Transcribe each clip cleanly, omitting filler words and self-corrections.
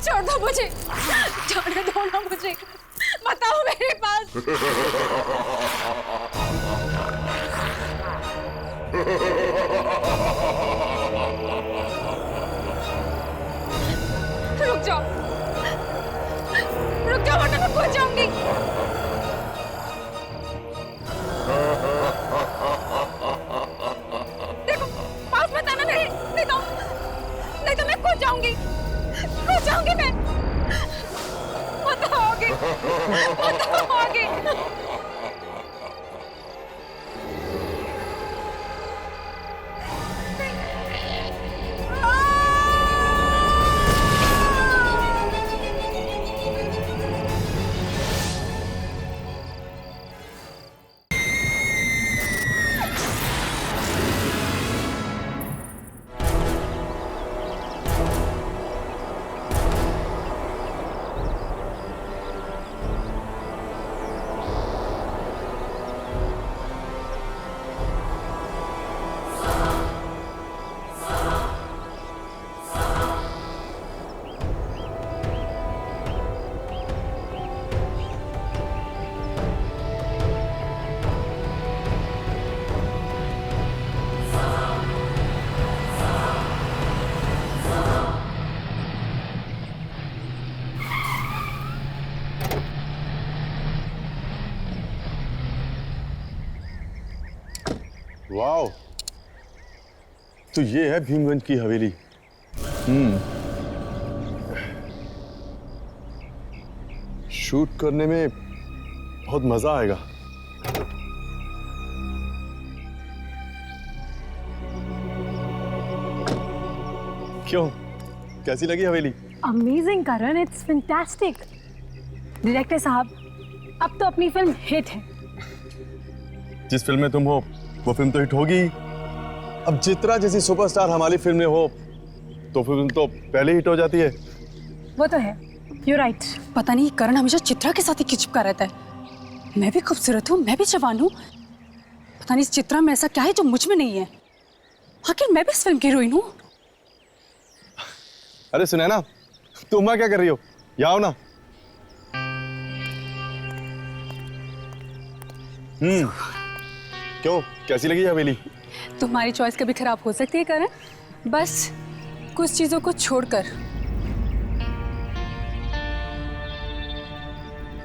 छोड़ दो मुझे, जाने दो ना मुझे, बताओ मेरे पास। रुक जाओ, रुक जाओ वरना मैं खो जाऊंगी। देखो पास मत आना मेरे, नहीं तो मैं खो जाऊंगी मैं। बताओगे। वाओ, तो ये है भीमगंज की हवेली। शूट करने में बहुत मजा आएगा। क्यों, कैसी लगी हवेली? Amazing Karan, it's fantastic. Director साहब, अब तो अपनी फिल्म हिट है। जिस फिल्म में तुम हो वो फिल्म तो हिट होगी। अब चित्रा जैसी सुपरस्टार हमारी फिल्म में हो तो फिल्म तो पहले हिट हो जाती है। वो तो है, यू राइट। पता नहीं करण हमेशा चित्रा के साथ ही चिपका रहता है। मैं भी खूबसूरत हूँ, मैं भी जवान हूँ, पता नहीं इस चित्रा में ऐसा क्या है जो मुझ में नहीं है। आखिर मैं भी इस फिल्म की हीरोइन हूँ। अरे सुनैना, तुम वहां क्या कर रही हो? यहाँ आओ ना। क्यों, कैसी लगी हवेली? तुम्हारी चॉइस कभी खराब हो सकती है करण, बस कुछ चीजों को छोड़कर।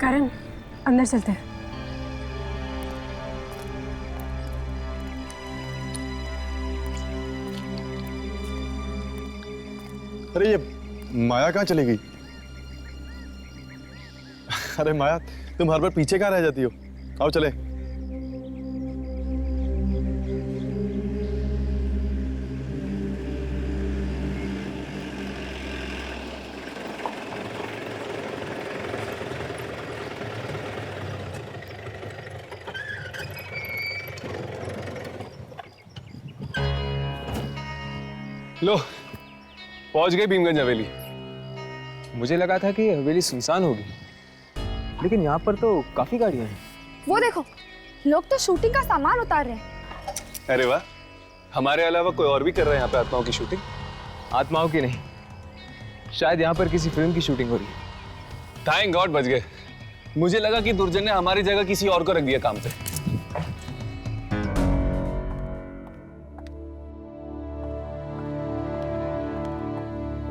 करण, अंदर चलते हैं। अरे ये माया कहाँ चली गई? अरे माया, तुम हर बार पीछे कहाँ रह जाती हो? आओ चले। लो, पहुंच गए भीमगंज हवेली। मुझे लगा था कि हवेली सुनसान होगी, लेकिन यहाँ पर तो काफी गाड़ियां हैं। वो देखो, लोग तो शूटिंग का सामान उतार रहे हैं। अरे वाह, हमारे अलावा कोई और भी कर रहे हैं यहाँ पे आत्माओं की शूटिंग? आत्माओं की नहीं, शायद यहाँ पर किसी फिल्म की शूटिंग हो रही है। थैंक गॉड बच गए। मुझे लगा कि दुर्जन ने हमारी जगह किसी और को रख दिया काम पे।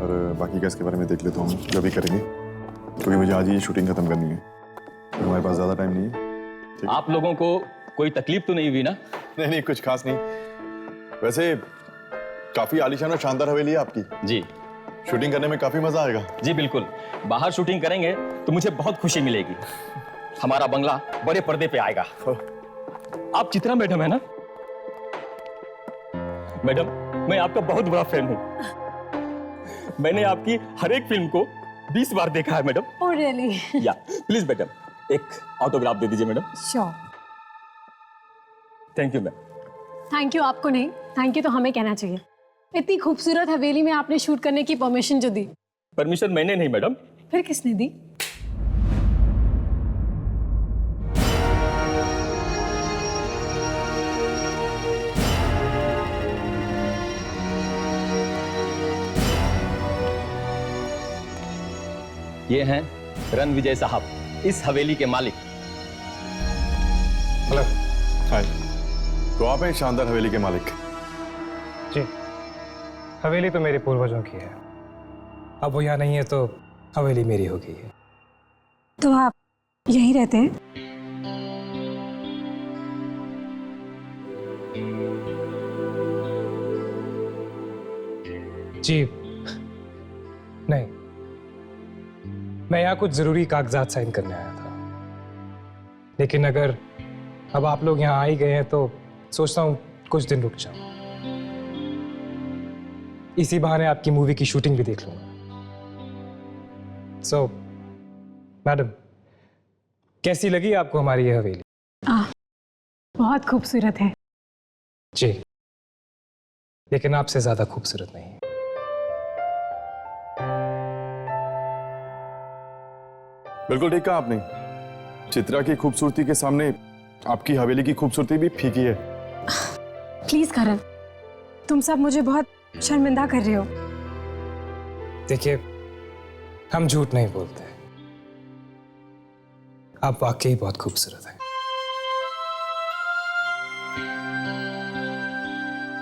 और बाकी केस के बारे में देख लेता हूँ जो भी करेंगे, क्योंकि मुझे आज ही शूटिंग खत्म करनी है। तो हमारे पास ज्यादा टाइम नहीं है। आप लोगों को कोई तकलीफ तो नहीं हुई ना? नहीं, कुछ खास नहीं। वैसे काफी आलीशान और शानदार हवेली है आपकी। जी, शूटिंग करने में काफी मजा आएगा। जी बिल्कुल। बाहर शूटिंग करेंगे तो मुझे बहुत खुशी मिलेगी। हमारा बंगला बड़े पर्दे पे आएगा। आप चित्रा मैडम है ना? मैडम, मैं आपका बहुत बड़ा फैन हूँ। मैंने आपकी हर एक फिल्म को 20 बार देखा है मैडम। Oh really? या प्लीज मैडम, एक ऑटोग्राफ दे दीजिए madam. Sure. Thank you ma'am. Thank you आपको नहीं, थैंक यू तो हमें कहना चाहिए। इतनी खूबसूरत हवेली में आपने शूट करने की परमिशन जो दी। परमिशन मैंने नहीं मैडम। फिर किसने दी? ये हैं रणविजय साहब, इस हवेली के मालिक। हेलो। हाय। तो आप हैं शानदार हवेली के मालिक? जी, हवेली तो मेरे पूर्वजों की है। अब वो यहाँ नहीं है तो हवेली मेरी हो गई है। तो आप यहीं रहते हैं? जी नहीं, मैं यहाँ कुछ जरूरी कागजात साइन करने आया था, लेकिन अगर अब आप लोग यहाँ आ ही गए हैं तो सोचता हूँ कुछ दिन रुक जाऊं। इसी बहाने आपकी मूवी की शूटिंग भी देख लूंगा। सो मैडम, कैसी लगी आपको हमारी ये हवेली? बहुत खूबसूरत है। जी, लेकिन आपसे ज्यादा खूबसूरत नहीं। बिल्कुल ठीक कहा आपने। चित्रा की खूबसूरती के सामने आपकी हवेली की खूबसूरती भी फीकी है। प्लीज करण, तुम सब मुझे बहुत शर्मिंदा कर रहे हो। देखिए, हम झूठ नहीं बोलते, आप वाकई बहुत खूबसूरत हैं।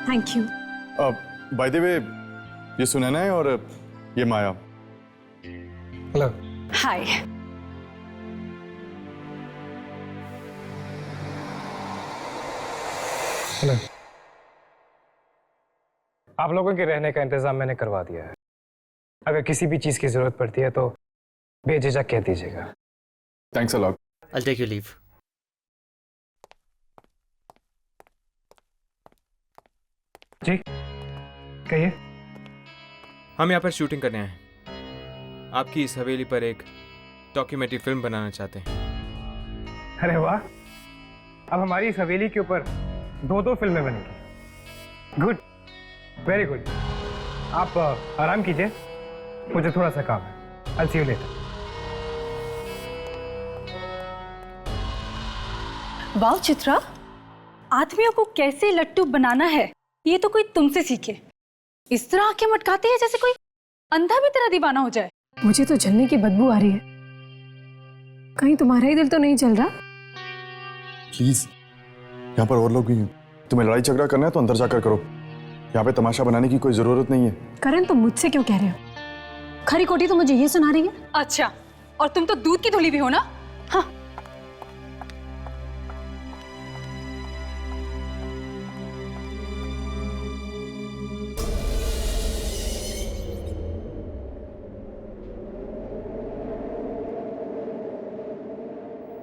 Thank you. By the way, ये सुनैना है और ये माया। हेलो। हाय। हेलो। आप लोगों के रहने का इंतजाम मैंने करवा दिया है। अगर किसी भी चीज की जरूरत पड़ती है तो बेझिझक कह दीजिएगा। Thanks a lot. I'll take your leave. जी कहिए। हम यहाँ पर शूटिंग करने आए हैं। आपकी इस हवेली पर एक डॉक्यूमेंट्री फिल्म बनाना चाहते हैं। अरे वाह, अब हमारी इस हवेली के ऊपर 2-2 फिल्में बनेंगी। Good, very good. आप आराम कीजिए, मुझे थोड़ा सा काम है। I'll see you later. वाह चित्रा, आदमियों को कैसे लट्टू बनाना है ये तो कोई तुमसे सीखे। इस तरह आंखें मटकाते हैं जैसे कोई अंधा भी तेरा दीवाना हो जाए। मुझे तो जलने की बदबू आ रही है। कहीं तुम्हारा ही दिल तो नहीं जल रहा? प्लीज, यहाँ पर और लोग भी हैं। तुम्हें लड़ाई झगड़ा करना है तो अंदर जाकर करो। यहाँ पे तमाशा बनाने की कोई जरूरत नहीं है। करण, तुम मुझसे क्यों कह रहे हो? खरी कोटी तो मुझे ये सुना रही है। अच्छा, और तुम तो दूध की धुली भी हो ना। हाँ।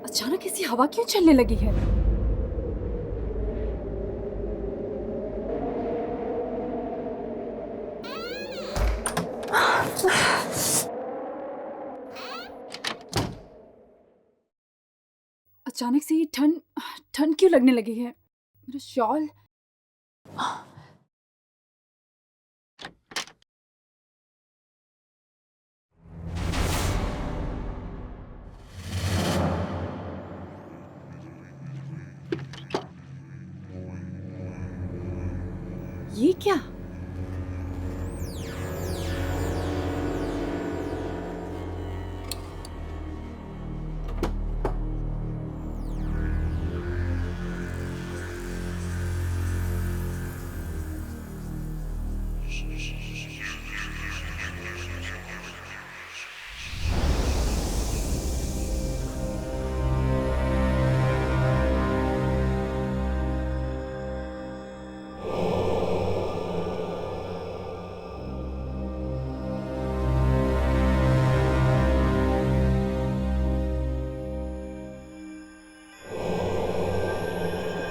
अचानक ऐसी हवा क्यों चलने लगी है? अचानक से ये ठंड ठंड क्यों लगने लगी है? मेरा शॉल। ये क्या?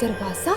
दरवाजा?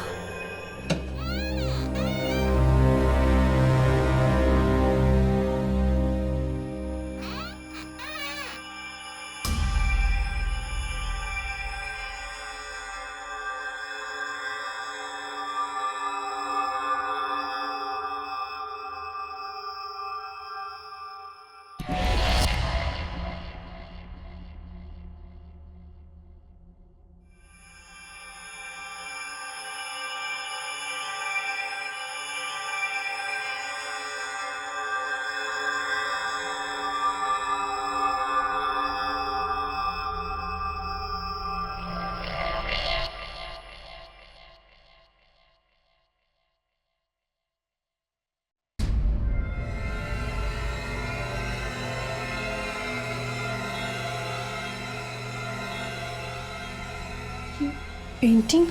पेंटिंग?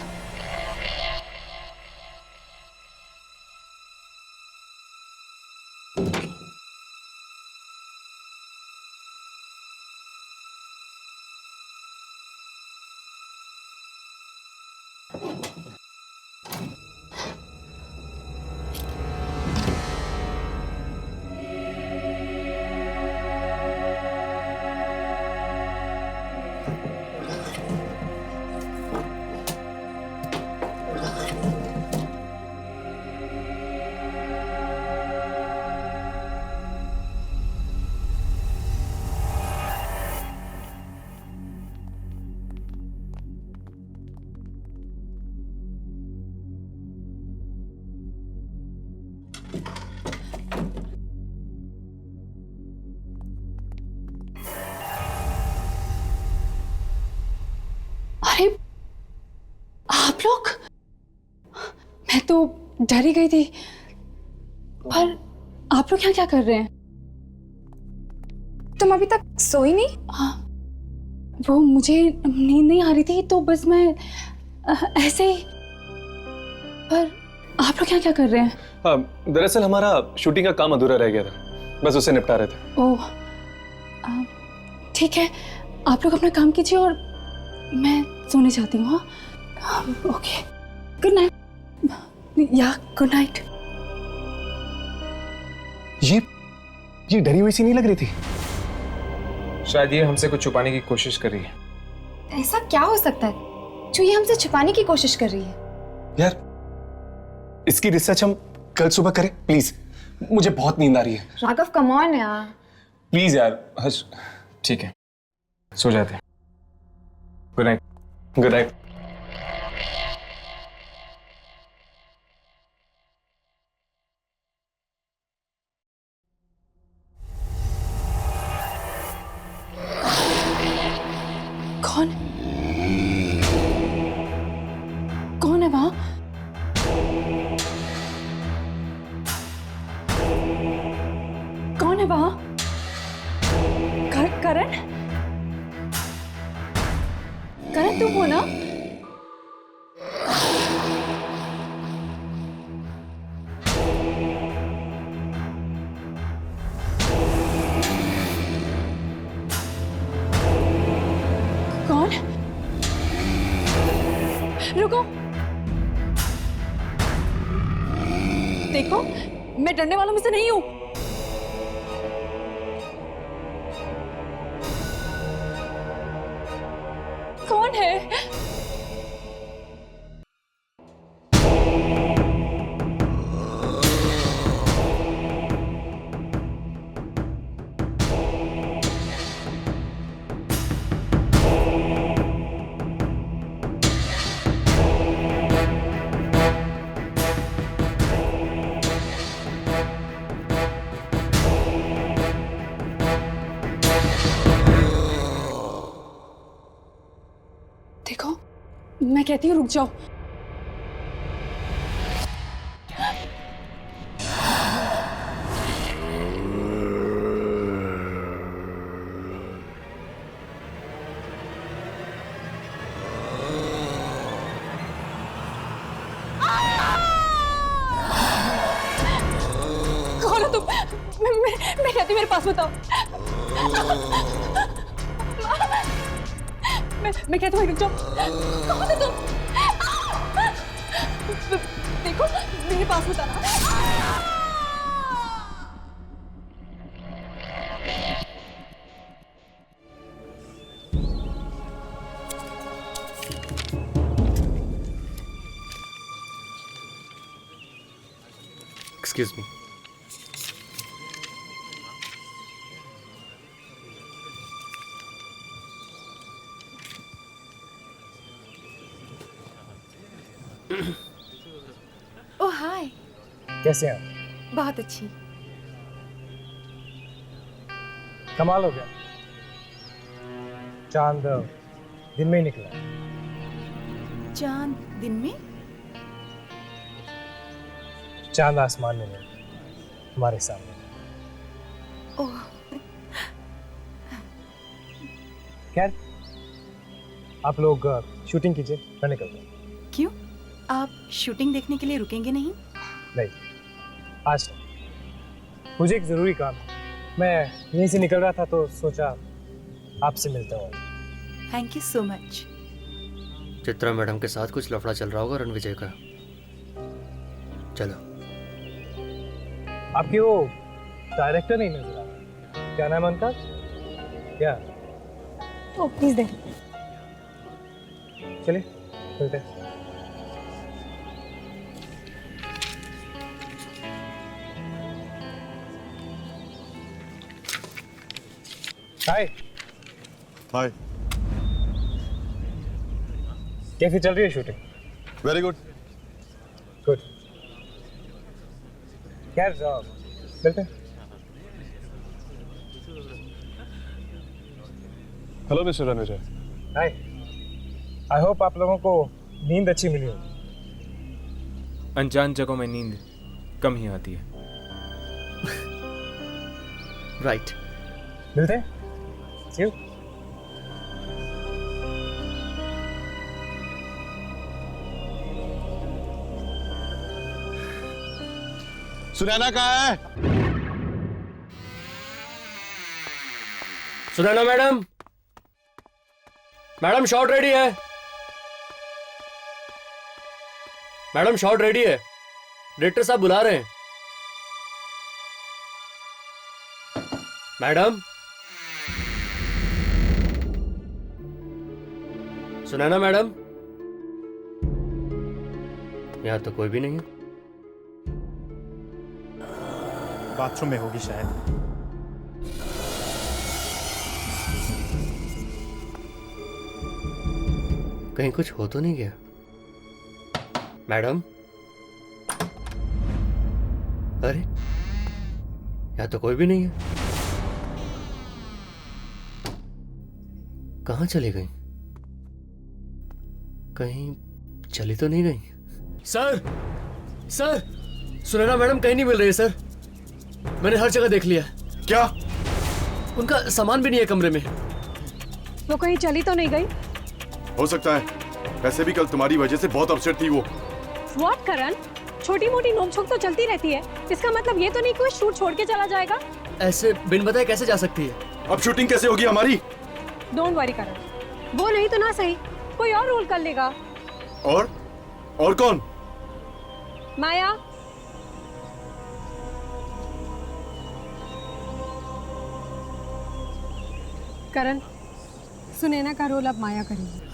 अरे आप लोग, मैं तो डर ही गई थी। पर आप लोग यहाँ क्या कर रहे हैं? तुम अभी तक सोई नहीं? हाँ, वो मुझे नींद नहीं आ रही थी तो बस मैं ऐसे ही। पर आप लोग यहाँ क्या कर रहे हैं? दरअसल हमारा शूटिंग का काम अधूरा रह गया था, बस उसे निपटा रहे थे। ओह, ठीक है, आप लोग अपना काम कीजिए और मैं सोने जाती हूँ। हाँ, ओके, गुड नाइट। या गुड नाइट। ये डरी हुई सी नहीं लग रही थी? शायद ये हमसे कुछ छुपाने की कोशिश कर रही है। ऐसा क्या हो सकता है जो ये हमसे छुपाने की कोशिश कर रही है? यार, इसकी रिसर्च हम कल सुबह करें प्लीज, मुझे बहुत नींद आ रही है। राघव कम ऑन यार। प्लीज यार, हर्ष। ठीक है, सो जाते हैं। Good night. Good night. कौन कौन है वहां? कौन है वहां? करण? करण तुम हो ना? कौन? रुको, देखो मैं डरने वालों में से नहीं हूं। कौन है? देखो, मैं कहती हूँ रुक जाओ। कौन हो तुम? मैं कहती हूँ मेरे पास बताओ। मैं कहती हूँ रुक जाओ। कौन है तुम? देखो मेरे पास बताना। Excuse me. Oh hi. कैसे हैं आप? बहुत अच्छी। कमाल हो गया, चांद दिन में ही निकला। चांद दिन में? चांद आसमान में नहीं, हमारे सामने। ओह खैर, आप लोग शूटिंग कीजिए, मैं निकल रहा हूँ। क्यों? आप शूटिंग देखने के लिए रुकेंगे नहीं? नहीं, आज नहीं। मुझे एक ज़रूरी काम है। मैं यहीं से निकल रहा था तो सोचा आपसे मिलता हूँ। Thank you so much. Chitra madam के साथ कुछ लफड़ा चल रहा होगा रणविजय का। चलो। आपकी वो डायरेक्टर नहीं नजर आ रहा, क्या नाम है उनका? क्या? ओ प्लीज दे। चलिए मिलते हैं। हाय। हाय। कैसी चल रही है शूटिंग? Very good. गुड। खैर मिलते हैं। Hello mister Ranvijay. Hi. I hope आप लोगों को नींद अच्छी मिली हो। अनजान जगहों में नींद कम ही आती है। राइट। मिलते हैं। See you. सुनैना कहाँ है? Sunaina madam, madam shot ready है। मैडम शॉट रेडी है, डायरेक्टर साहब बुला रहे हैं। मैडम, सुनैना मैडम, यहां तो कोई भी नहीं है। बाथरूम में होगी शायद। कहीं कुछ हो तो नहीं गया? मैडम, अरे यहां तो कोई भी नहीं है। कहां चली गई? कहीं चली तो नहीं गई? सर, सर, सुनैना मैडम कहीं नहीं मिल रही है सर। मैंने हर जगह देख लिया। क्या? उनका सामान भी नहीं है कमरे में। वो कहीं चली तो नहीं गई? हो सकता है, वैसे भी कल तुम्हारी वजह से बहुत अपसेट थी वो। व्हाट करण? छोटी मोटी नोकझोंक तो चलती रहती है, इसका मतलब ये तो नहीं कि वो शूट छोड़ के चला जाएगा। ऐसे बिन बताए कैसे जा सकती है? अब शूटिंग कैसे होगी हमारी? डोंट वरी करण, वो नहीं तो ना सही, कोई और रोल कर लेगा। और कौन? माया। करण, सुनैना का रोल अब माया करेगी।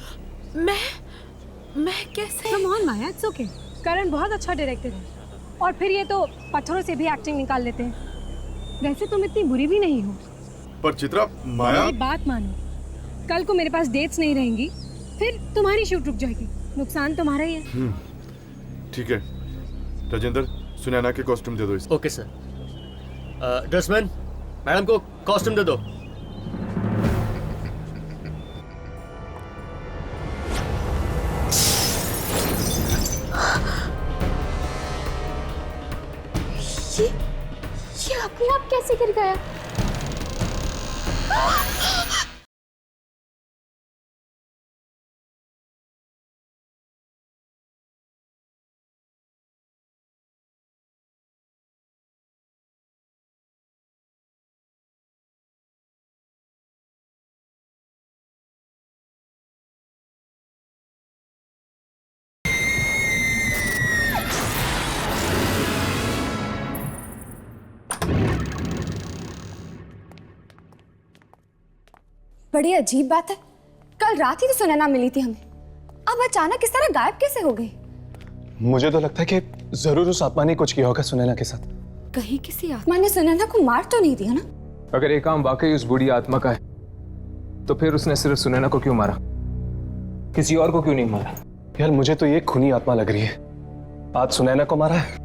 मैं कैसे? Come on Maya, it's okay. Karan बहुत अच्छा डायरेक्टर है, और फिर ये तो पत्थरों से भी एक्टिंग निकाल लेते हैं। वैसे तुम इतनी बुरी भी नहीं हो। पर चित्रा, माया। मेरी बात मानो, कल को मेरे पास डेट्स नहीं रहेंगी, फिर तुम्हारी शूट रुक जाएगी, नुकसान तुम्हारा ही है। ठीक है राजेंद्र, सुनैना के कॉस्ट्यूम दे दो इसको। Okay sir. ड्रेसमैन, मैडम को कॉस्ट्यूम दे दो। ये अपने आप कैसे गिर गया? बड़ी अजीब बात है, कल रात ही तो सुनैना मिली थी हमें, अब अचानक इस तरह गायब कैसे हो गई? मुझे तो लगता है कि जरूर उस आत्मा ने कुछ किया होगा सुनैना के साथ। कहीं किसी आत्मा ने सुनैना को मार तो नहीं दिया ना? अगर ये काम वाकई उस बूढ़ी आत्मा का है, तो फिर उसने सिर्फ सुनैना को क्यों मारा? किसी और को क्यों नहीं मारा? यार मुझे तो ये खूनी आत्मा लग रही है। आज सुनैना को मारा है,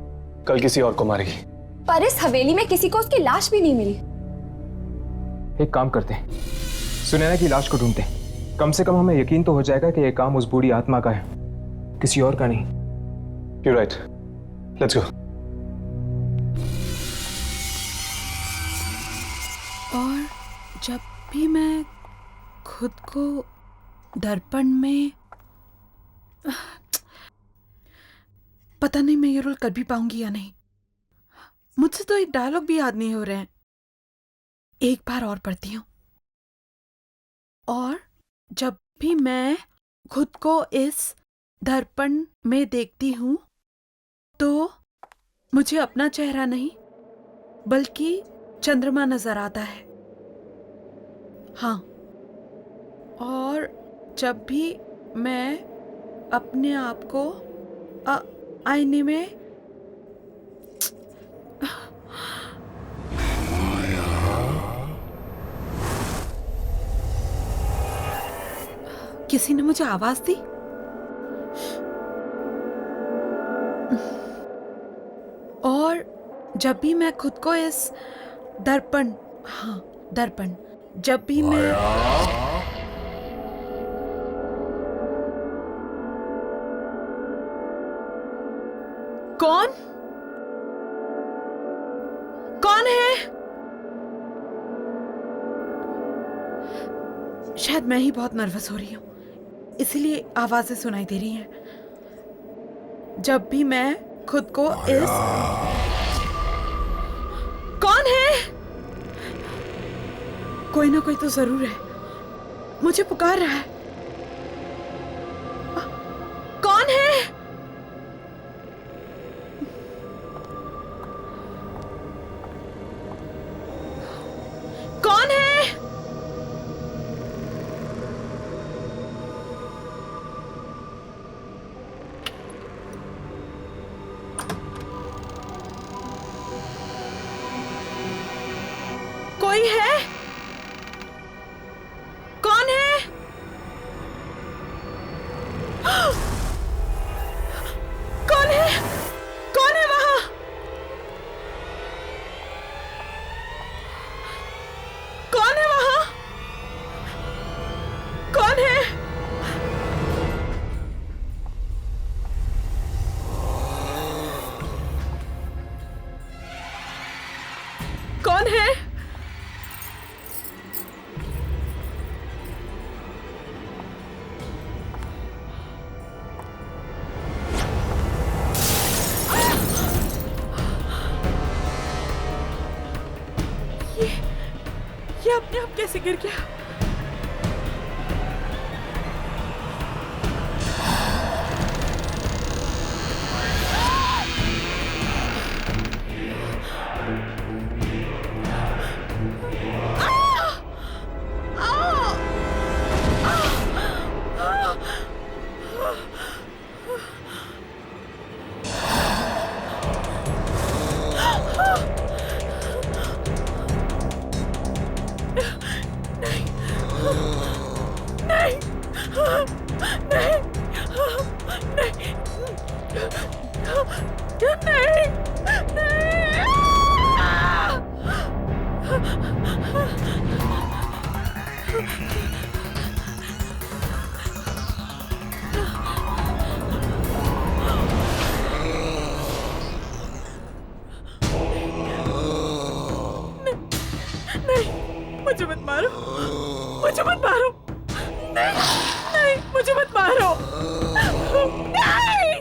कल किसी और को मारेगी। पर इस हवेली में किसी को उसकी लाश भी नहीं मिली। एक काम करते हैं, सुनैना की लाश को ढूंढते हैं। कम से कम हमें यकीन तो हो जाएगा कि यह काम उस बूढ़ी आत्मा का है, किसी और का नहीं। You're right. Let's go. और जब भी मैं खुद को दर्पण में पता नहीं मैं ये रोल कर भी पाऊंगी या नहीं। मुझसे तो एक डायलॉग भी याद नहीं हो रहे हैं। एक बार और पढ़ती हूँ। और जब भी मैं खुद को इस दर्पण में देखती हूँ तो मुझे अपना चेहरा नहीं बल्कि चंद्रमा नजर आता है। हाँ, और जब भी मैं अपने आप को आईने में किसी ने मुझे आवाज दी। और जब भी मैं खुद को इस दर्पण, हाँ दर्पण, जब भी मैं कौन है? शायद मैं ही बहुत नर्वस हो रही हूं, इसीलिए आवाजें सुनाई दे रही हैं। जब भी मैं खुद को इस कौन है? कोई ना कोई तो जरूर है, मुझे पुकार रहा है। कौन है? कौन है? कोई है? कौन है? कौन है? कौन है वहां? कौन है वहां? कौन है? कौन है? ये अपने आप कैसे गिर गया? मुझे मत मारो, मुझे मत मारो, नहीं, नहीं, मुझे मत मारो, नहीं,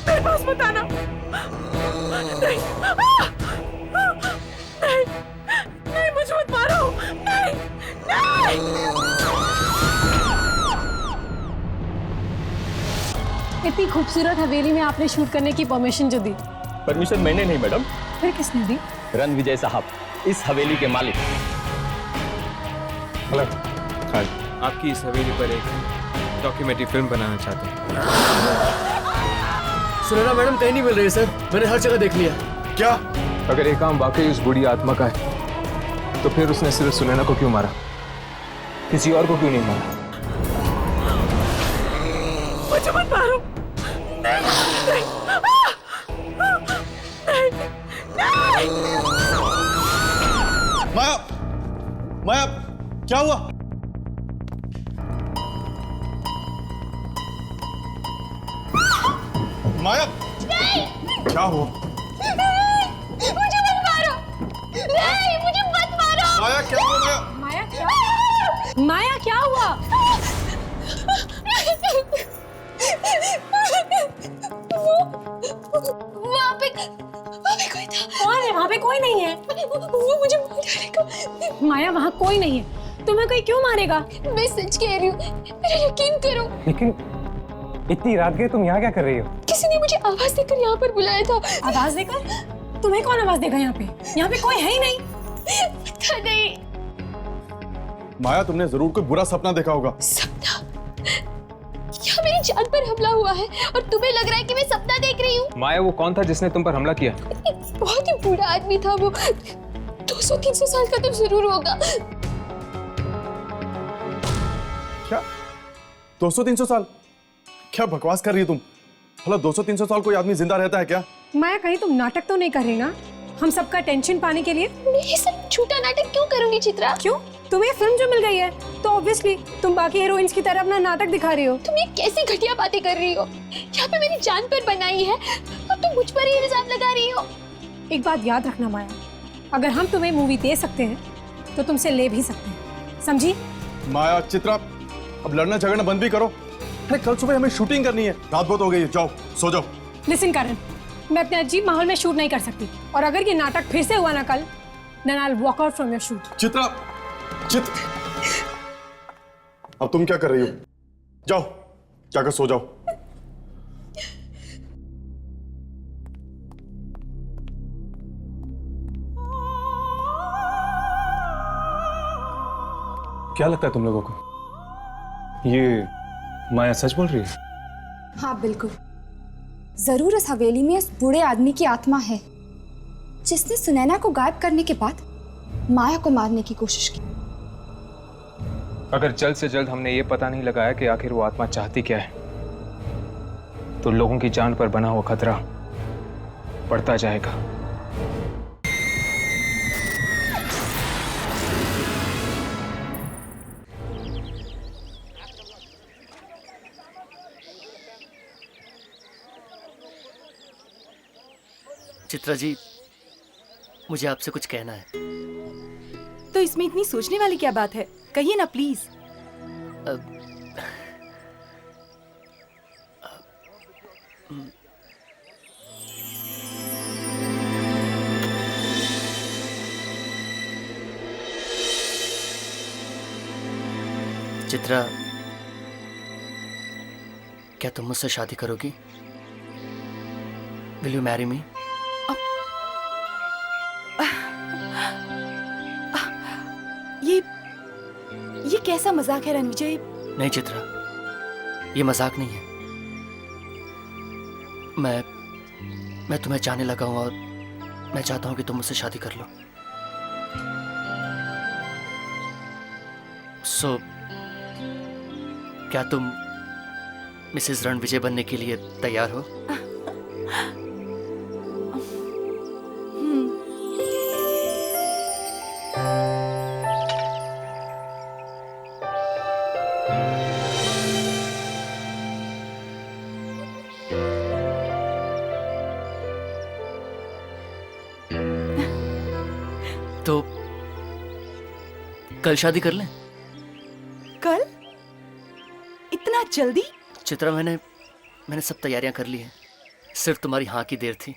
मेरे पास मत आना, नहीं, नहीं, नहीं, मुझे मत मारो, नहीं, नहीं। इतनी खूबसूरत हवेली में आपने शूट करने की परमिशन जो दी? परमिशन मैंने नहीं मैडम, फिर किसने दी? रणविजय साहब, इस हवेली के मालिक। हाँ, आपकी इस हवेली पर एक डॉक्यूमेंट्री फिल्म बनाना चाहते हैं। सुनैना मैडम कहीं नहीं मिल रही है सर, मैंने हर जगह देख लिया। क्या? अगर ये काम वाकई उस बूढ़ी आत्मा का है तो फिर उसने सिर्फ सुनैना को क्यों मारा, किसी और को क्यों नहीं मारा? मुझे मत मारो, नहीं, नहीं, नहीं, नहीं। माया, माया, क्या हुआ? माया, क्या हुआ? मुझे मत मारो, नहीं, मुझे मत मारो। माया, क्या हुआ? माया, माया क्या? माया क्या हुआ? वहाँ पे कोई था। कौन है? वहाँ पे कोई नहीं है। वो मुझे मार डालेगा। माया वहाँ कोई नहीं है। तुम्हें कोई क्यों मारेगा? मैं सच कह रही हूँ, मेरा यकीन करो। लेकिन इतनी रात गए तुम यहाँ क्या कर रही हो? किसी ने मुझे आवाज देकर यहाँ पर बुलाया था। आवाज देकर? तुम्हें कौन आवाज देगा यहाँ पे? यहाँ पे कोई है ही नहीं। पता नहीं। माया, तुमने जरूर कोई बुरा सपना देखा होगा। सपना? यहाँ मेरी जान पर हमला हुआ है और तुम्हें लग रहा है कि मैं सपना देख रही हूँ? माया, वो कौन था जिसने तुम पर हमला किया? बहुत ही बूढ़ा आदमी था वो। 200-300 साल का तो जरूर होगा। क्या 200-300 साल? क्या बकवास कर रही है तुम? भला 200-300 साल कोई आदमी जिंदा रहता है क्या? माया, कहीं तुम नाटक तो नहीं कर रही ना? हम सबका टेंशन पाने के लिए? मैं ये सब झूठा नाटक क्यों करूंगी चित्रा? क्यों? तुम्हें फिल्म जो मिल गई है तो ऑब्वियसली तुम बाकी हीरोइंस की तरह अपना नाटक दिखा रही हो। तुम ये कैसी घटिया बातें कर रही हो? यहाँ पे मेरी जान पर बनाई है और तुम मुझ पर ही इल्जाम लगा रही हो। एक बात याद रखना माया, अगर हम तुम्हें मूवी दे सकते हैं तो तुमसे ले भी सकते हैं, समझी? माया, चित्रा, अब लड़ना झगड़ना बंद भी करो। अरे कल सुबह हमें शूटिंग करनी है, रात बहुत हो गई है, जाओ सो जाओ। लिसन करण, मैं अपने अजीब माहौल में शूट नहीं कर सकती, और अगर ये नाटक फिर से हुआ ना कल, then I'll walk out from your shoot। Chitra, अब तुम क्या कर रही हो? जाओ, जाकर सो जाओ। क्या लगता है तुम लोगों को, ये माया सच बोल रही है? हाँ बिल्कुल, जरूर इस हवेली में उस बूढ़े आदमी की आत्मा है जिसने सुनैना को गायब करने के बाद माया को मारने की कोशिश की। अगर जल्द से जल्द हमने ये पता नहीं लगाया कि आखिर वो आत्मा चाहती क्या है, तो लोगों की जान पर बना हुआ खतरा बढ़ता जाएगा। चित्रा जी, मुझे आपसे कुछ कहना है। तो इसमें इतनी सोचने वाली क्या बात है? कहिए ना प्लीज। चित्रा, क्या तुम मुझसे शादी करोगी? Will you marry me? ये कैसा मजाक है रणविजय? नहीं चित्रा, ये मजाक नहीं है। मैं तुम्हें चाहने लगा हूं और मैं चाहता हूं कि तुम मुझसे शादी कर लो। क्या तुम मिसेस रणविजय बनने के लिए तैयार हो? तो कल शादी कर लें? कल? इतना जल्दी? चित्रा, मैंने सब तैयारियां कर ली हैं, सिर्फ तुम्हारी हाँ की देर थी।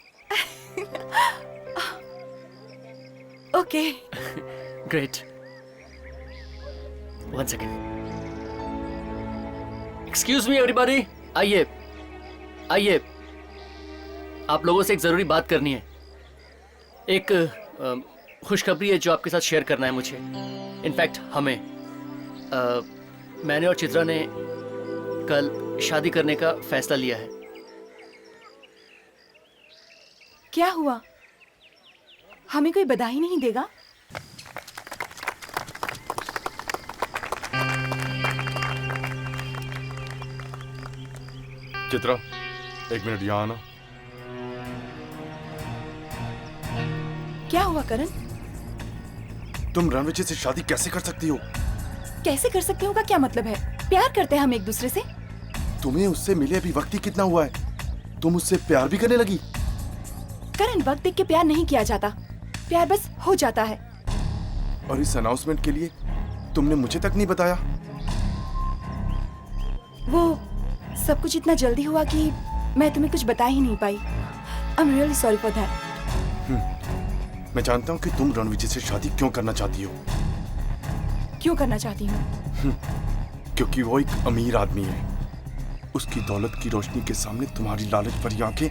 Okay. Great. One second. Excuse me everybody, आइए आइए, आप लोगों से एक जरूरी बात करनी है। एक खुशखबरी है जो आपके साथ शेयर करना है मुझे। इनफैक्ट हमें मैंने और चित्रा ने कल शादी करने का फैसला लिया है। क्या हुआ? हमें कोई बधाई नहीं देगा? चित्रा, एक मिनट यहाँ आना। क्या हुआ करण? तुम रणविजय से शादी कैसे कर सकती हो? कैसे कर सकती हूँ का क्या मतलब है? प्यार करते हैं हम एक दूसरे से। तुम्हें उससे मिले अभी वक्त ही कितना हुआ है, तुम उससे प्यार भी करने लगी? करण, वक्त देख के प्यार नहीं किया जाता, प्यार बस हो जाता है। और इस अनाउंसमेंट के लिए तुमने मुझे तक नहीं बताया? वो सब कुछ इतना जल्दी हुआ कि मैं तुम्हें कुछ बता ही नहीं पाई। I am really sorry for that. मैं जानता हूँ कि तुम रणविजय से शादी क्यों करना चाहती हो। क्यों करना चाहती हूँ? क्योंकि वो एक अमीर आदमी है। उसकी दौलत की रोशनी के सामने तुम्हारी लालच भरी आंखें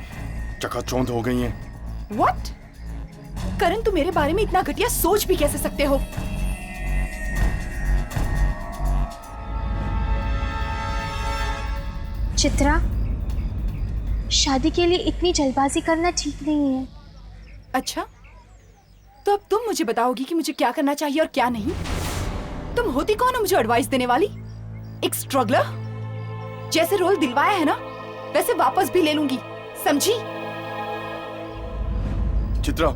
चकाचौंध हो गई हैं। व्हाट? करण, तुम मेरे बारे में इतना घटिया सोच भी कैसे सकते हो? चित्रा, शादी के लिए इतनी जल्दबाजी करना ठीक नहीं है। अच्छा, तो अब तुम मुझे बताओगी कि मुझे क्या करना चाहिए और क्या नहीं? तुम होती कौन हो मुझे एडवाइस देने वाली? एक स्ट्रगलर? जैसे रोल दिलवाया है ना, वैसे वापस भी ले लूंगी, समझी? चित्रा,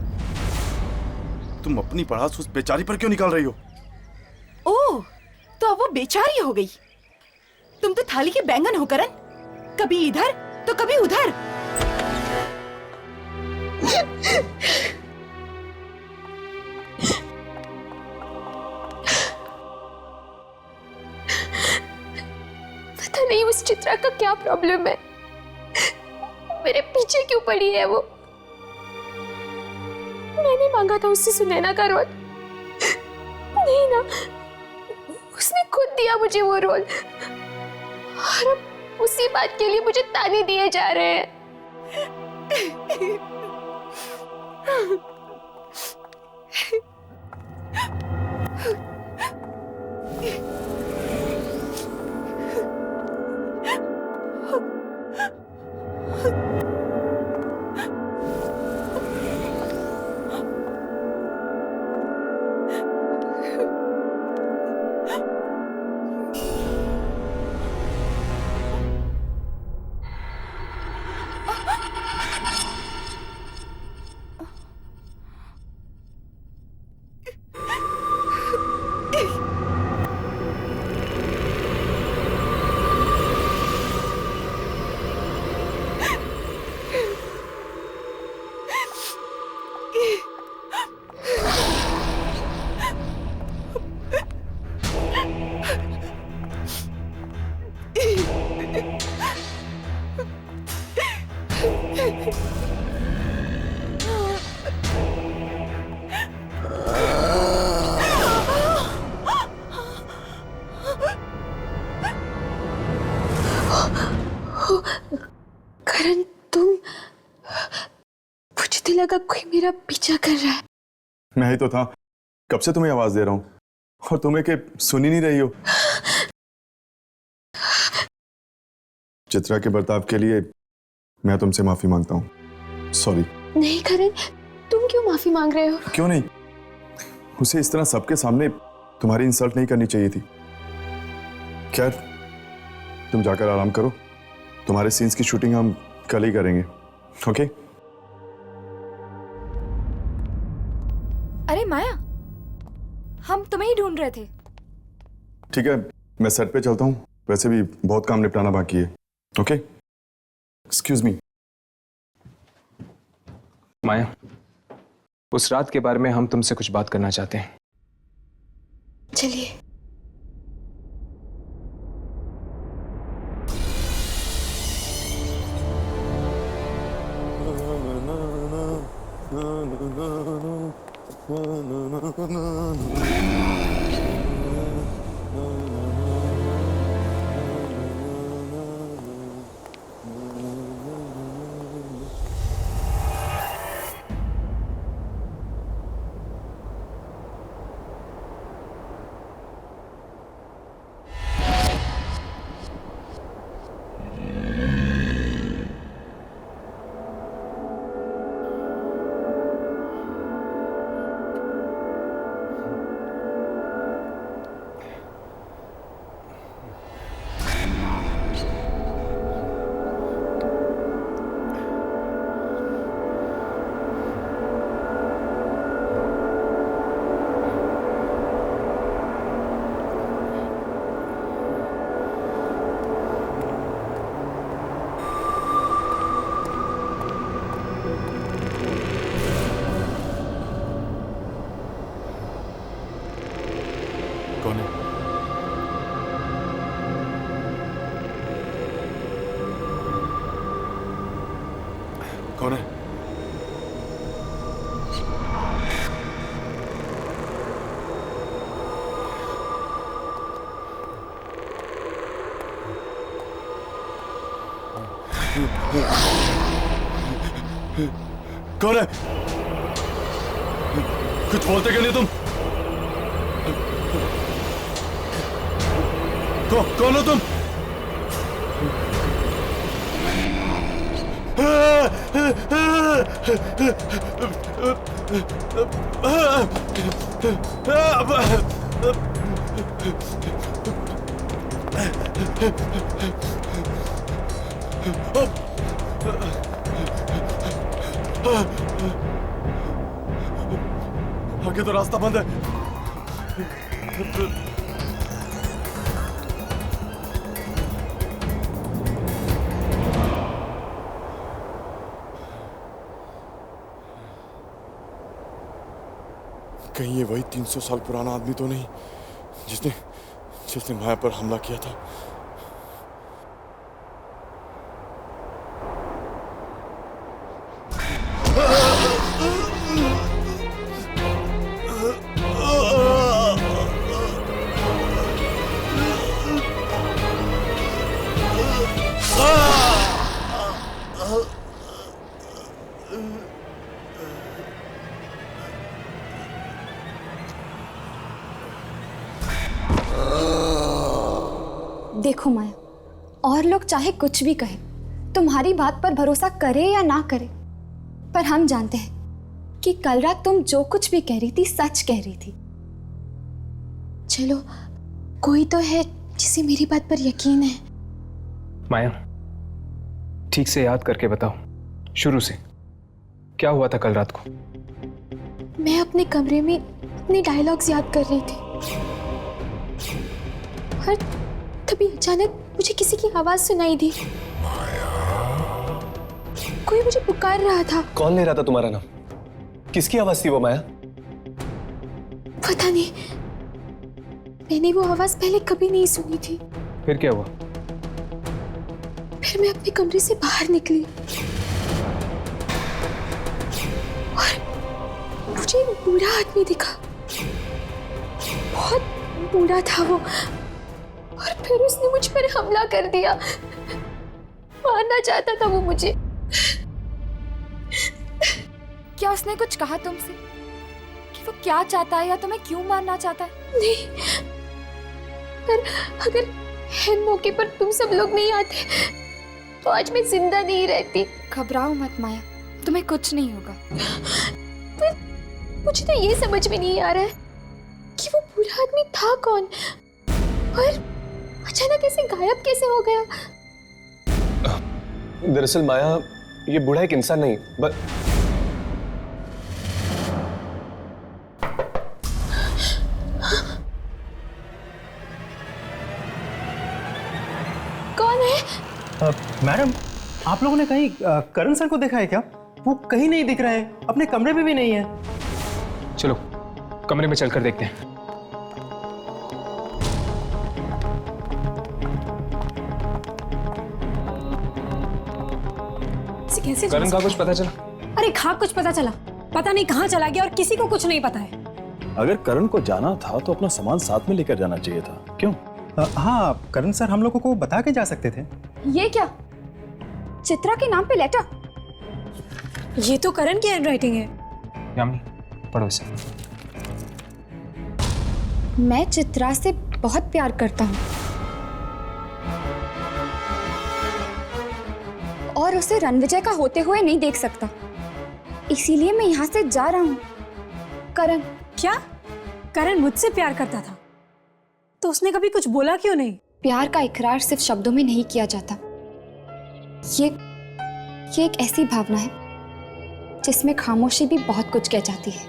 तुम अपनी पढ़ास उस बेचारी पर क्यों निकाल रही हो? ओह, तो अब वो बेचारी हो गई। तुम तो थाली के बैंगन हो करण, कभी इधर तो कभी उधर। पता नहीं उस चित्रा का क्या प्रॉब्लम है, मेरे पीछे क्यों पड़ी है वो। मैंने मांगा था उससे सुनैना का रोल, नहीं ना, उसने खुद दिया मुझे वो रोल, और अब उसी बात के लिए मुझे ताने दिए जा रहे हैं। करण, तुम, मुझे तो लगा कोई मेरा पीछा कर रहा है। मैं ही तो था, कब से तुम्हें आवाज दे रहा हूँ और तुम्हें के सुन ही नहीं रही हो। चित्रा के बर्ताव के लिए मैं तुमसे माफी मांगता हूँ। सॉरी। नहीं करण, तुम क्यों माफी मांग रहे हो? क्यों नहीं, उसे इस तरह सबके सामने तुम्हारी इंसल्ट नहीं करनी चाहिए थी। खैर, तुम जाकर आराम करो, तुम्हारे सीन्स की शूटिंग हम कल ही करेंगे। ओके? अरे माया, हम तुम्हें ही ढूंढ रहे थे। ठीक है, मैं सेट पे चलता हूँ, वैसे भी बहुत काम निपटाना बाकी है। ओके? Excuse me. माया, उस रात के बारे में हम तुमसे कुछ बात करना चाहते हैं। चलिए। कौन है? कौन है? कुछ बोलते क्यों नहीं तुम? कौन हो तुम? आगे तो रास्ता बंद है। कहीं ये वही 300 साल पुराना आदमी तो नहीं जिसने माया पर हमला किया था? देखो माया, और लोग चाहे कुछ भी कहे, तुम्हारी बात पर भरोसा करे या ना करे, पर हम जानते हैं कि कल रात तुम जो कुछ भी कह रही थी सच कह रही थी। चलो, कोई तो है जिसे मेरी बात पर यकीन है। माया, ठीक से याद करके बताओ, शुरू से क्या हुआ था कल रात को? मैं अपने कमरे में अपने डायलॉग्स याद कर रही थी और तभी अचानक मुझे किसी की आवाज सुनाई दी। कोई मुझे पुकार रहा था। कौन ले रहा था तुम्हारा नाम? किसकी आवाज थी वो माया? पता नहीं, मैंने वो आवाज पहले कभी नहीं सुनी थी। फिर क्या हुआ? फिर मैं अपने कमरे से बाहर निकली और मुझे एक बूढ़ा आदमी दिखा। बहुत बूढ़ा था वो, और फिर उसने मुझ पर हमला कर दिया। मारना चाहता था वो मुझे। क्या उसने कुछ कहा तुमसे कि वो क्या चाहता है या तुम्हें क्यों मारना चाहता है? नहीं, पर अगर है मौके पर तुम सब लोग नहीं आते तो आज मैं जिंदा नहीं रहती। घबराओ मत माया, तुम्हें कुछ नहीं होगा। पर मुझे तो ये समझ में नहीं आ रहा है कि वो बूढ़ा आदमी था कौन, और अचानक ऐसे गायब कैसे हो गया? दरअसल माया, ये बूढ़ा एक इंसान नहीं कौन है? मैडम, आप लोगों ने कहीं करण सर को देखा है क्या? वो कहीं नहीं दिख रहे हैं, अपने कमरे में भी नहीं है। चलो कमरे में चलकर देखते हैं। कैसे करण का कुछ पता चला? अरे हाँ, कुछ पता चला, पता नहीं कहाँ चला गया और किसी को कुछ नहीं पता है। अगर करण को जाना था तो अपना सामान साथ में लेकर जाना चाहिए था। क्यों? हाँ, करण सर हम लोगों को बता के जा सकते थे। ये क्या? चित्रा के नाम पे लेटर? ये तो करण की हैंडराइटिंग है। यामिनी, पढ़ो इसे। मैं चित्रा से बहुत प्यार करता हूँ और उसे रणविजय का होते हुए नहीं देख सकता, इसीलिए मैं यहाँ से जा रहा हूँ। करण। क्या? करण मुझसे प्यार करता था तो उसने कभी कुछ बोला क्यों नहीं? प्यार का इकरार सिर्फ शब्दों में नहीं किया जाता। ये एक ऐसी भावना है जिसमें खामोशी भी बहुत कुछ कह जाती है।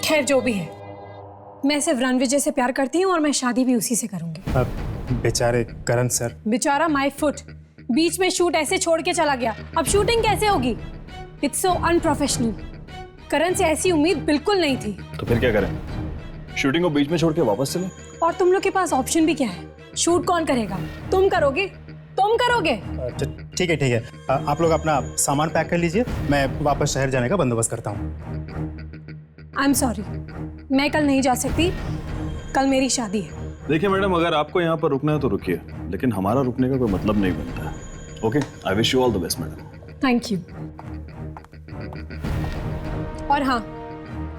खैर, जो भी है, मैं सिर्फ रणविजय से प्यार करती हूँ और मैं शादी भी उसी से करूंगी। बेचारे करण सर। बेचारा माय फुट, बीच में शूट ऐसे छोड़ के चला गया, अब शूटिंग कैसे होगी? It's so unprofessional. करण से ऐसी उम्मीद बिल्कुल नहीं थी। तो फिर क्या करें? शूटिंग को बीच में छोड़ के वापस चले? और तुम लोग के पास ऑप्शन भी क्या है? शूट कौन करेगा? तुम करोगे? तुम करोगे? ठीक है। आप लोग अपना सामान पैक कर लीजिए, मैं वापस शहर जाने का बंदोबस्त करता हूँ। आई एम सॉरी, मैं कल नहीं जा सकती, कल मेरी शादी है। देखिए मैडम, अगर आपको यहाँ पर रुकना है तो रुकिए, लेकिन हमारा रुकने का कोई मतलब नहीं बनता है। Okay, I wish you all the best madam. Thank you. और हाँ,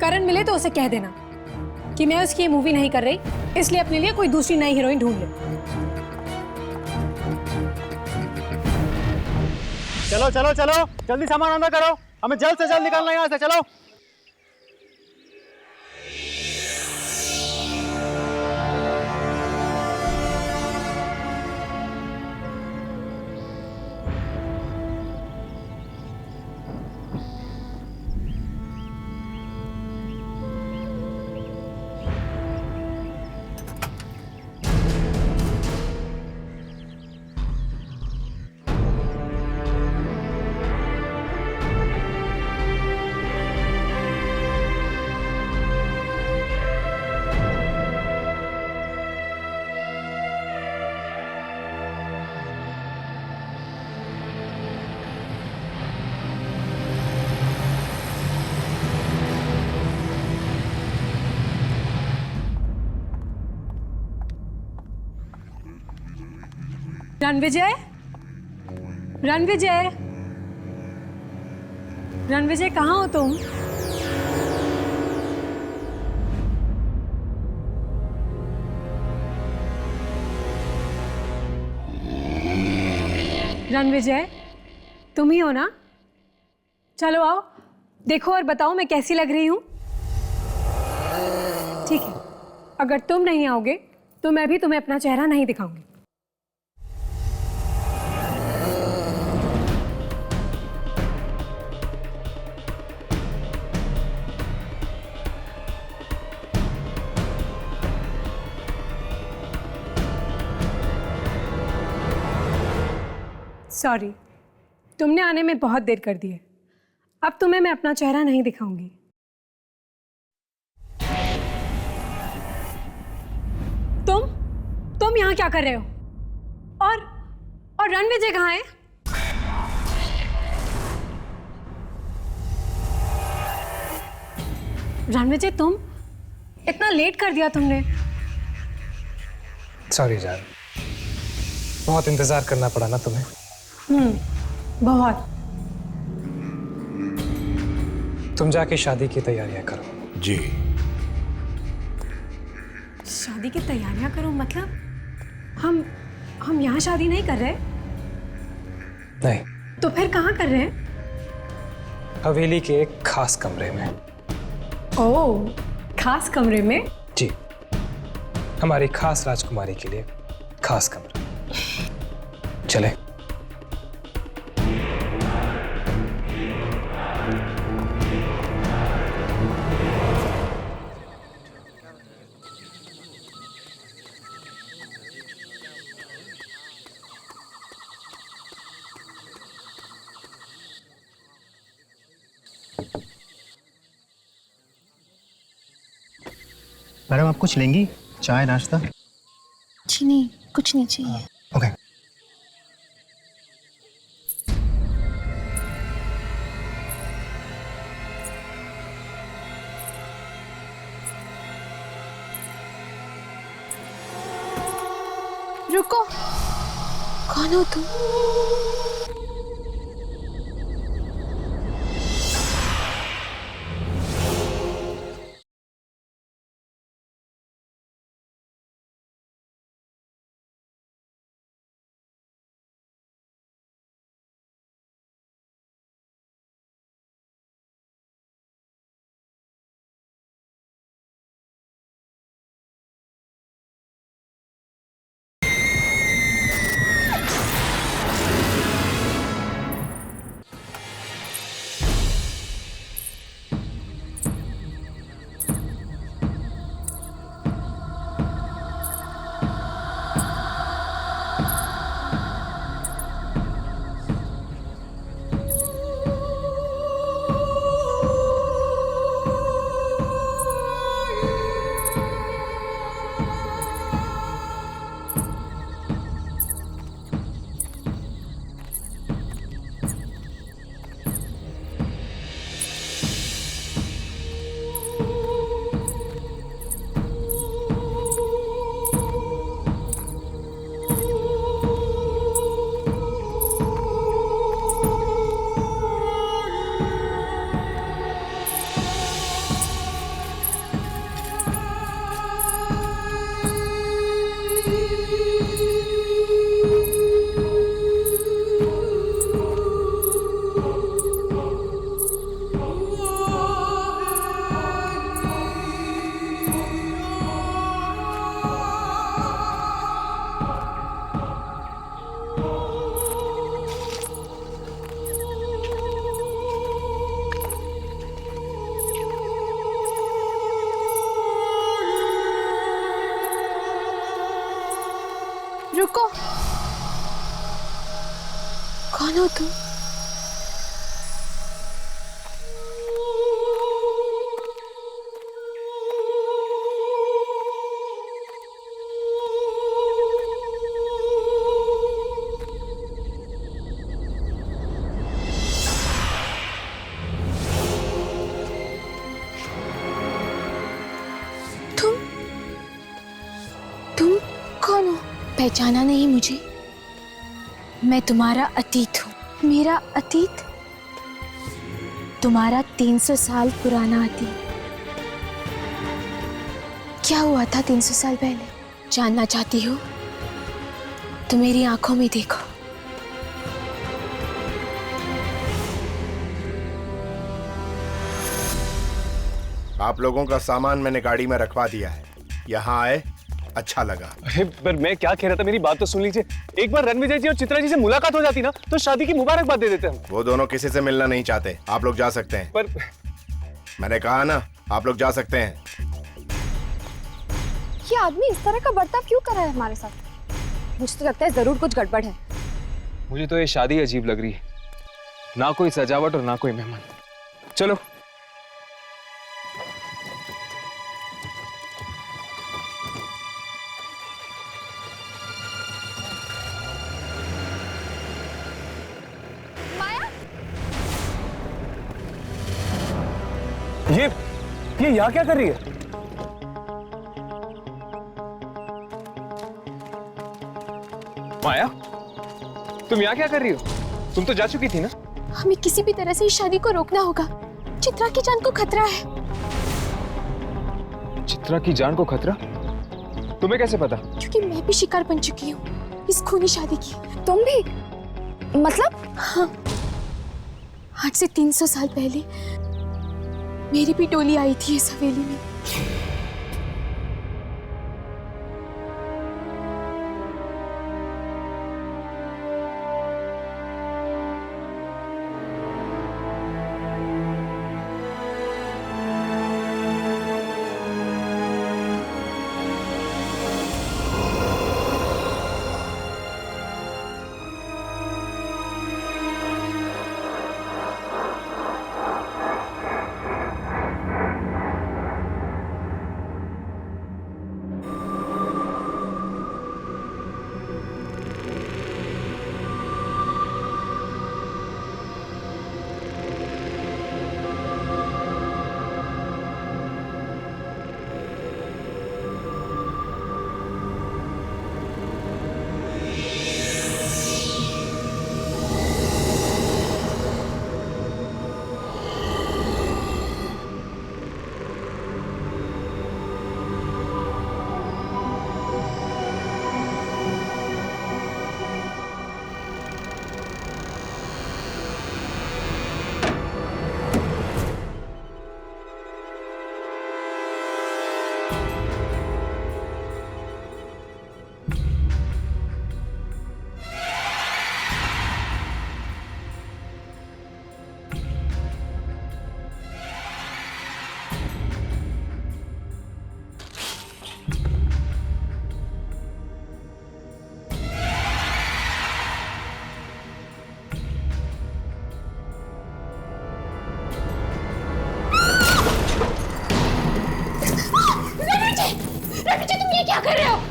करण मिले तो उसे कह देना कि मैं उसकी ये मूवी नहीं कर रही, इसलिए अपने लिए कोई दूसरी नई हीरोइन ढूंढ ले। चलो चलो चलो, जल्दी सामान अंदर करो, हमें जल्द से जल्द निकलना है यहाँ से। चलो रणविजय, रणविजय, रणविजय कहाँ हो तुम? रणविजय, तुम ही हो ना? चलो आओ, देखो और बताओ मैं कैसी लग रही हूँ। ठीक है, अगर तुम नहीं आओगे तो मैं भी तुम्हें अपना चेहरा नहीं दिखाऊंगी। सॉरी, तुमने आने में बहुत देर कर दी है। अब तुम्हें मैं अपना चेहरा नहीं दिखाऊंगी। तुम यहाँ क्या कर रहे हो? और रणविजय कहाँ है? रणविजय, तुम इतना लेट कर दिया तुमने। सॉरी जान, बहुत इंतजार करना पड़ा ना तुम्हें। बहुत। तुम जाके शादी की तैयारियां करो। जी। शादी की तैयारियां करो मतलब हम यहाँ शादी नहीं कर रहे? नहीं। तो फिर कहाँ कर रहे हैं? हवेली के एक खास कमरे में। ओह, खास कमरे में? जी, हमारी खास राजकुमारी के लिए खास कमरा। चले। मैडम, आप कुछ लेंगी? चाय, नाश्ता? जी नहीं, कुछ नहीं चाहिए। ओके। रुको, कौन हो तुम? रुको, कौन हो तुम? तुम कौन हो? पहचाना नहीं मुझे? मैं तुम्हारा अतीत हूँ। मेरा अतीत? तुम्हारा 300 साल पुराना अतीत। क्या हुआ था 300 साल पहले? जानना चाहती हो तो मेरी आंखों में देखो। आप लोगों का सामान मैंने गाड़ी में रखवा दिया है। यहाँ आए, अच्छा लगा। अरे पर मैं क्या कह रहा था, मेरी बात तो सुन लीजिए। एक बार रणविजय जी और चित्रा जी से मुलाकात हो जाती ना तो शादी की मुबारकबाद दे देते हम। वो दोनों किसी से मिलना नहीं चाहते। आप लोग जा सकते हैं। पर मैंने कहा ना, आप लोग जा सकते हैं। ये आदमी इस तरह का बर्ताव क्यों कर रहा है हमारे साथ? मुझे तो लगता है जरूर कुछ गड़बड़ है। मुझे तो ये शादी अजीब लग रही है, ना कोई सजावट और ना कोई मेहमान। चलो। ये यहाँ क्या कर रही है? माया, तुम यहाँ क्या कर रही हो? तुम तो जा चुकी थी ना? हमें किसी भी तरह से इस शादी को रोकना होगा। चित्रा की जान को खतरा है। चित्रा की जान को खतरा? तुम्हें कैसे पता? क्योंकि मैं भी शिकार बन चुकी हूँ इस खूनी शादी की। तुम भी? मतलब? हाँ, आज से 300 साल पहले मेरी भी टोली आई थी इस हवेली में।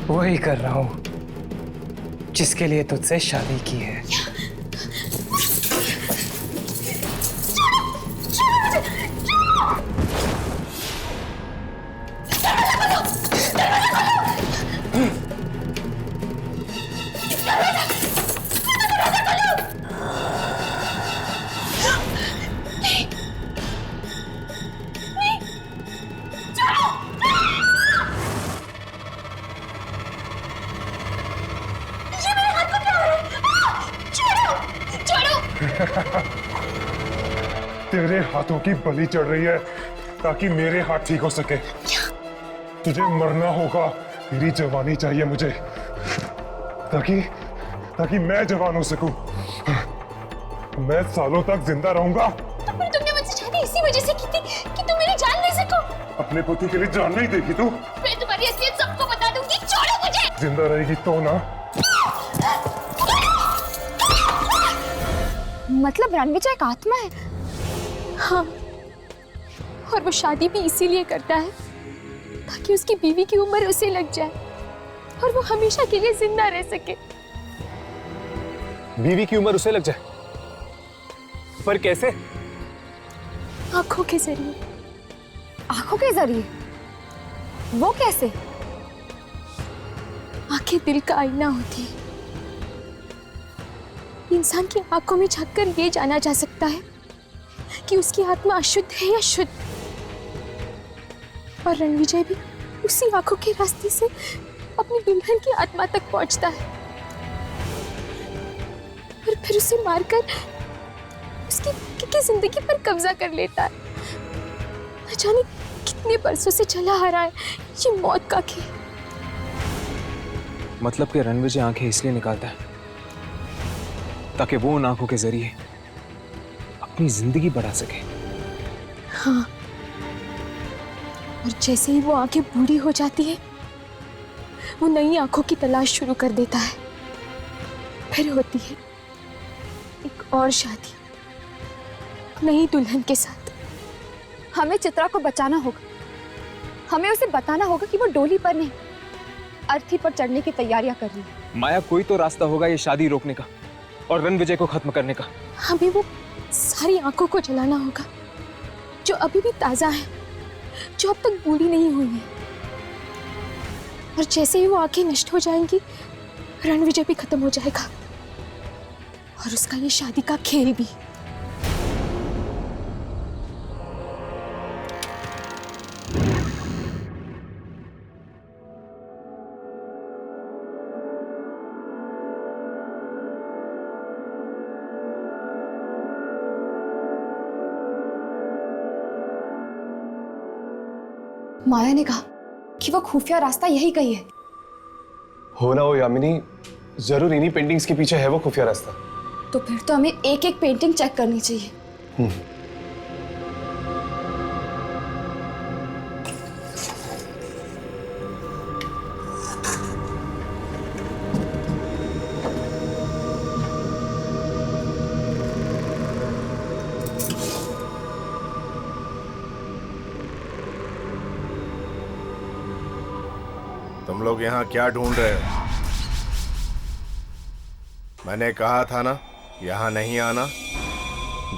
वही कर रहा हूँ जिसके लिए तुझसे शादी की है। तेरे हाथों की बलि चढ़ रही है ताकि मेरे हाथ ठीक हो सके। तुझे मरना होगा, तेरी जवानी चाहिए मुझे ताकि मैं जवान हो सकूं। मैं सालों तक जिंदा रहूंगा। तो फिर तुमने मुझसे शादी इसी वजह से की थी कि तुम मेरी जान ले सको। अपने पति के लिए जान नहीं देगी तू? मैं तुम्हारी असलियत सबको बता दूंगी। छोड़ो मुझे। जिंदा रहेगी तो ना। मतलब रणविजय एक आत्मा है? हाँ, और वो शादी भी इसीलिए करता है ताकि उसकी बीवी की उम्र उसे लग जाए और वो हमेशा के लिए जिंदा रह सके। बीवी की उम्र उसे लग जाए? पर कैसे? आंखों के जरिए। आंखों के जरिए? वो कैसे? आंखें दिल का आईना होती है। इंसान की आंखों में झांककर ये जाना जा सकता है कि उसकी आत्मा अशुद्ध है या शुद्ध। और रणविजय भी उसी आंखों के रास्ते से अपनी दुल्हन की आत्मा तक पहुंचता है और फिर उसे मारकर उसकी जिंदगी पर कब्जा कर लेता है। न जाने कितने बरसों से चला आ रहा है ये मौत का खेल। मतलब कि रणविजय आंखें इसलिए निकालता है ताकि वो उन आंखों के जरिए अपनी जिंदगी बढ़ा सके। हाँ, और जैसे ही वो आंखें बूढ़ी हो जाती है वो नई आंखों की तलाश शुरू कर देता है। फिर होती है एक और शादी नई दुल्हन के साथ। हमें चित्रा को बचाना होगा। हमें उसे बताना होगा कि वो डोली पर नहीं, अर्थी पर चढ़ने की तैयारियां कर रही है। माया, कोई तो रास्ता होगा ये शादी रोकने का और रणविजय को खत्म करने का। हमें वो सारी आंखों को जलाना होगा जो अभी भी ताजा है, जो अब तक बूढ़ी नहीं हुई है। और जैसे ही वो आंखें नष्ट हो जाएंगी रणविजय भी खत्म हो जाएगा और उसका ये शादी का खेल भी। माया ने कहा कि वो खुफिया रास्ता यही कही है। हो ना हो यामिनी, जरूर इन्हीं पेंटिंग्स के पीछे है वो खुफिया रास्ता। तो फिर तो हमें एक एक पेंटिंग चेक करनी चाहिए। तुम लोग यहाँ क्या ढूंढ रहे हो? मैंने कहा था ना यहाँ नहीं आना।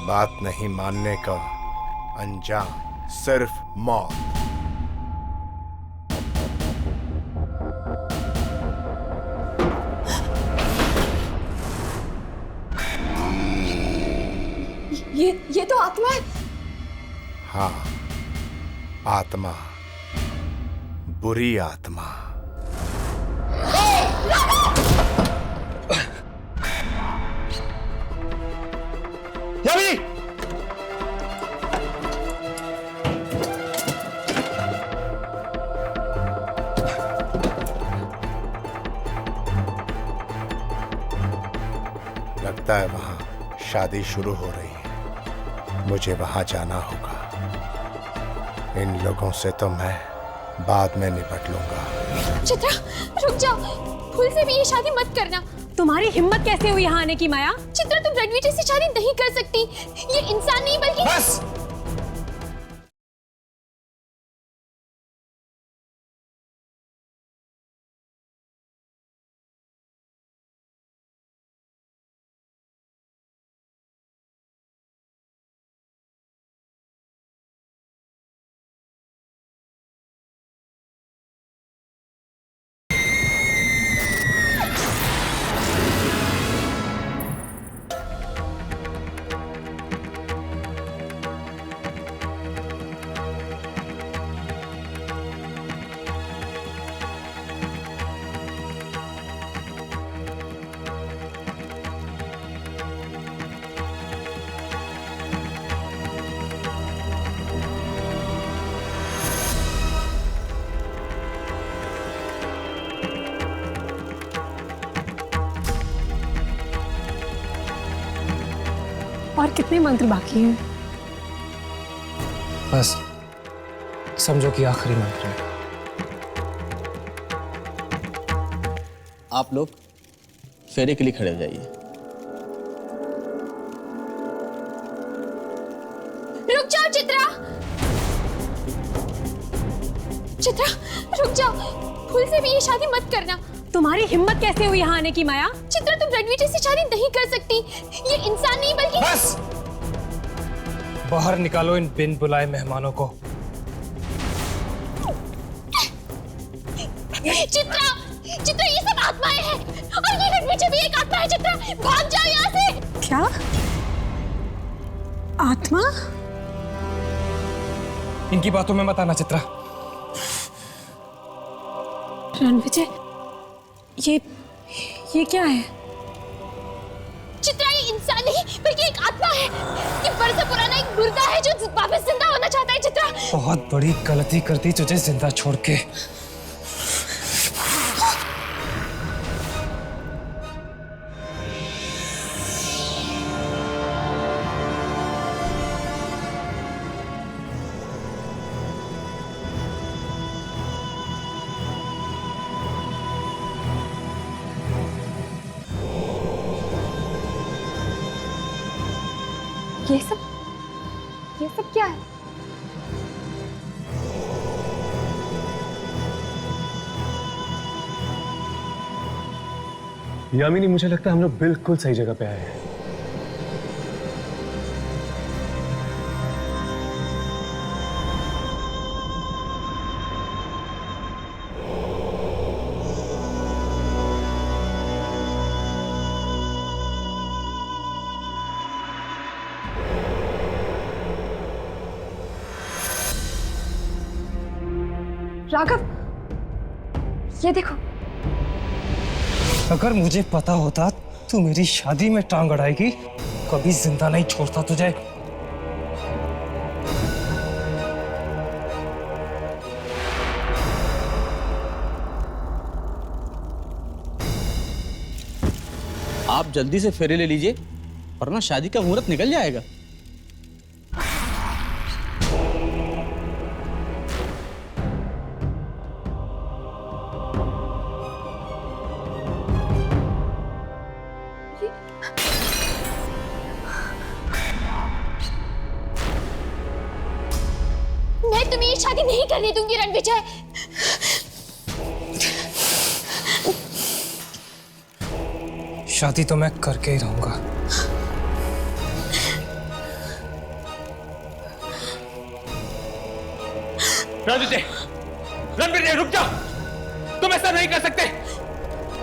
बात नहीं मानने का अंजाम सिर्फ मौत। ये तो आत्मा है। हाँ, आत्मा, बुरी आत्मा। यामिनी! लगता है वहां शादी शुरू हो रही है। मुझे वहां जाना होगा। इन लोगों से तो मैं बाद में निपट लूंगा। चित्रा, रुक जाओ। भूल से भी ये शादी मत करना। तुम्हारी हिम्मत कैसे हुई यहाँ आने की माया? चित्रा, तुम रणविजय से शादी नहीं कर सकती। ये इंसान नहीं बल्कि बस! और कितने मंत्र बाकी हैं? बस समझो कि आखिरी मंत्र है। आप लोग फेरे के लिए खड़े हो जाइए। जाओ चित्रा, चित्रा रुक जाओ, भूल से भी ये शादी मत करना। तुम्हारी हिम्मत कैसे हुई यहाँ आने की माया? चित्रा तुम रणविजय से शादी नहीं कर सकती, ये इंसान नहीं बल्कि। बस बाहर निकालो इन बिन बुलाए मेहमानों को। चित्रा, चित्रा ये सब आत्माएं हैं और ये रणविजय भी एक आत्मा है। चित्रा भाग जाओ यहाँ से। क्या आत्मा? इनकी बातों में मत आना चित्रा। रणविजय, ये क्या है? चित्रा ये इंसान नहीं बल्कि एक आत्मा है। ये बरसों पुराना एक मुर्दा है जो वापस जिंदा होना चाहता है। चित्रा बहुत बड़ी गलती कर दी तुझे जिंदा छोड़ के। ये सब क्या है? यामिनी, मुझे लगता है हम लोग बिल्कुल सही जगह पे आए हैं। राघव, ये देखो। अगर मुझे पता होता तू मेरी शादी में टांग अड़ाएगी, कभी जिंदा नहीं छोड़ता तुझे। आप जल्दी से फेरे ले लीजिए वरना शादी का मुहूर्त निकल जाएगा। मैं तुम्हें ये शादी नहीं करने दूंगी रणविजय। शादी तो मैं करके ही रहूंगा। रणविजय, रणविजय रुक जाओ, तुम ऐसा नहीं कर सकते।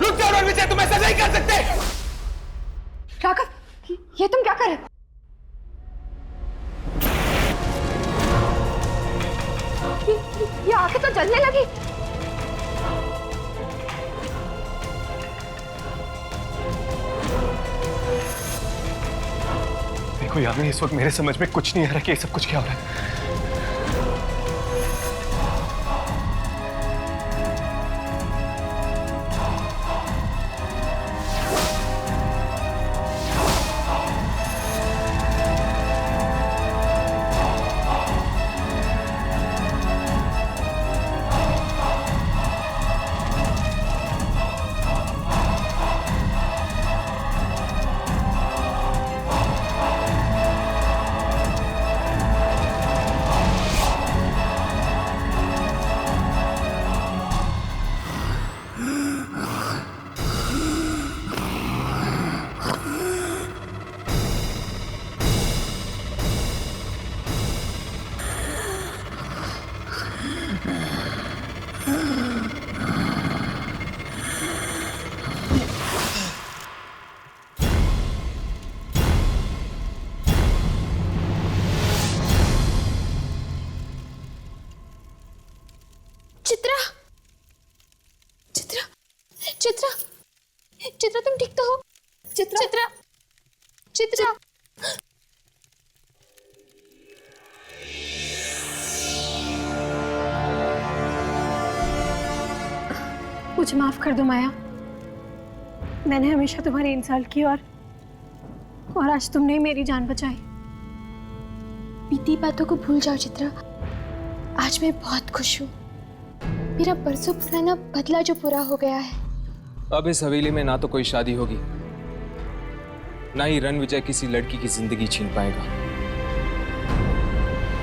रुक जाओ रणविजय, तुम ऐसा नहीं कर सकते। राघव, ये तुम क्या कर रहे हो? ये आंखें तो जलने लगी। देखो यामिनी, इस वक्त मेरे समझ में कुछ नहीं आ रहा कि ये सब कुछ क्या हो रहा है। चित्रा, चित्रा, चित्रा, चित्रा तुम ठीक तो हो? चित्रा, चित्रा, चित्रा। मुझे माफ कर दो माया, मैंने हमेशा तुम्हारी इंसल्ट की और आज तुमने ही मेरी जान बचाई। बीती बातों को भूल जाओ चित्रा, आज मैं बहुत खुश हूँ। मेरा बरसों पुराना बदला जो पूरा हो गया है। अब इस हवेली में ना तो कोई शादी होगी, ना ही रणविजय किसी लड़की की जिंदगी छीन पाएगा।